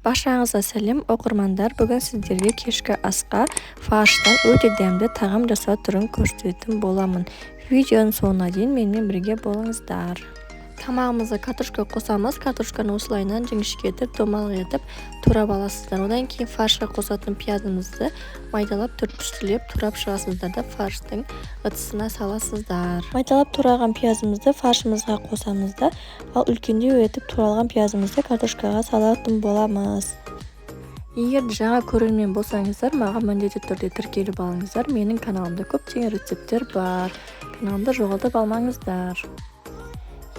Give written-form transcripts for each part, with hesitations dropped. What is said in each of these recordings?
Баршаңызға сәлем оқырмандар. Бүгін сіздерге кешкі асқа фарштан өте дәмді тағам жасау түрін көрсететін боламын. Видеоның соңына дейін менімен бірге болыңыздар. Тамағымызға картошка қосамыз. Картошканы осылайынан жіңішкетіп, домалақ етіп турап аласыздар. Одан кейін фаршқа қосатын пиязымызды майдалап түртпіштілеп турап шығасыздар да фарштың ыдысына саласыздар. Майдалап тураған пиязымызды фаршымызға қосамыз да, ал үлкендеу етіп туралған пиязымызды картошкаға салатын боламыз. Егер жаңа көрермен болсаңыздар, маған міндетті түрде тіркеліп алыңыздар. Менің каналымда көптеген рецепттер бар. Каналымды жоғалтып алмаңыздар.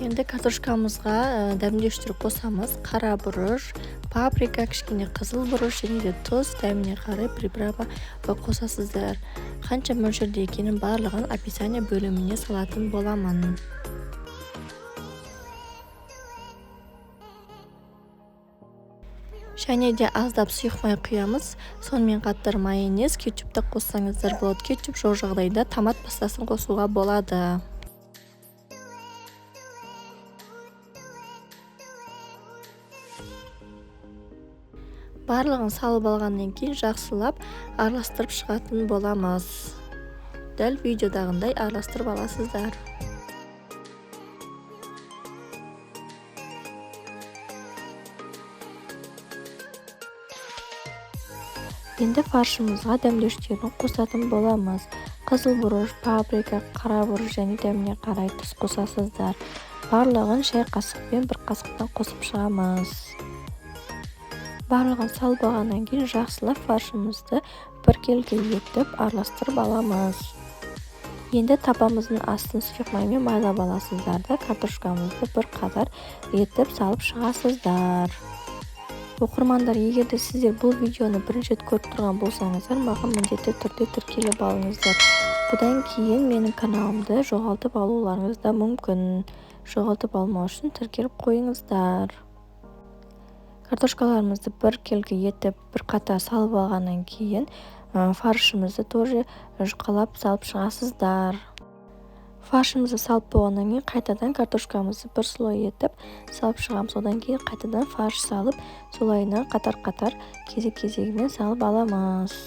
Енді картошкамызға дәмдеуіштер қосамыз. Қара бұрыш, паприка, кішкене қызыл бұрыш және де тұз, дәміне қарай приправа қосасыздар. Қанша мөлшерде екенін барлығын описание бөліміне салатын боламын. Және де аздап сұйық май құямыз. Сонымен қатар майонез, кетчупты қоссаңыздар болады. Кетчуп жоқ жағдайда томат пастасын қосуға болады. Барлығын салып алғаннан кейін жақсылап араластырып шығатын боламыз. Дәл видеодағындай араластырып аласыздар. Енді фаршымызға дәмдеуіштерін қосатын боламыз. Қызыл бұрыш, паприка, қара бұрыш және дәміне қарай тұз қосасыздар. Барлығын шай қасықпен бір қасықтан қосып шығамыз. Барлығын салып алғаннан кейін жақсылап фаршымызды бір келге етіп араластырып аламыз. Енді тапамыздың астын сұйық маймен майлап аласыздар да картошкамызды бір қатар етіп салып шығасыздар. Оқырмандар, егер де сіздер бұл видеоны бірінші рет көріп тұрған болсаңыздар, маған міндетті түрде тіркеліп алыңыздар. Бұдан кейін менің каналымды жоғалтып алуларыңыз да мүмкін. Жоғалтып алмау үшін тіркеліп қойыңыздар. Картошкаларымызды бір келге етіп бір қатар салып алғаннан кейін фаршымызды тоже жұқалап салып шығасыздар. Фаршымызды салып болғаннан кейін қайтадан картошкамызды бір слой етіп салып шығамыз. Одан кейін қайтадан фарш салып, солайынан қатар-қатар кезек-кезегімен салып аламыз.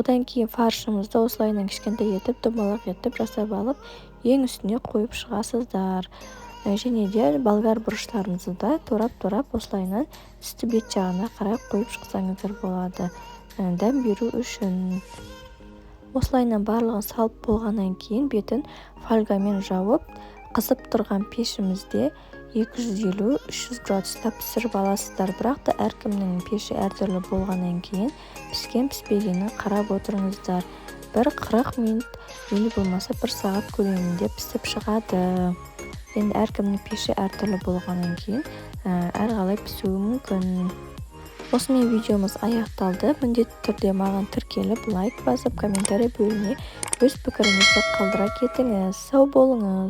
Одан кейін фаршымызды осылайынан кішкентай етіп, домалақ етіп жасап алып, ең үстіне қойып шығасыздар. Және де болгар бұрыштарыңызды да турап-турап осылайынан үсті бет жағына қарай қойып шықсаңыздар болады. Дәм беру үшін. Осылайынан барлығын салып болғаннан кейін бетін фольгамен жауып, қызып тұрған пешімізде 250-300 градуста пісіріп аласыздар. Бірақ та әркімнің пеші әртүрлі болғаннан кейін піскен-піспегенін қарап отырыңыздар. Бір 40 минут, или болмаса 1 сағат көлемінде пісіп шығады. Енді әркімнің пеші әртүрлі болғаннан кейін әрқалай пісуі мүмкін. Осымен видеомыз аяқталды. Міндетті түрде маған тіркеліп, лайк басып, комментарий бөліміне өз пікіріңізді қалдыра кетіңіз. Сау болыңыз.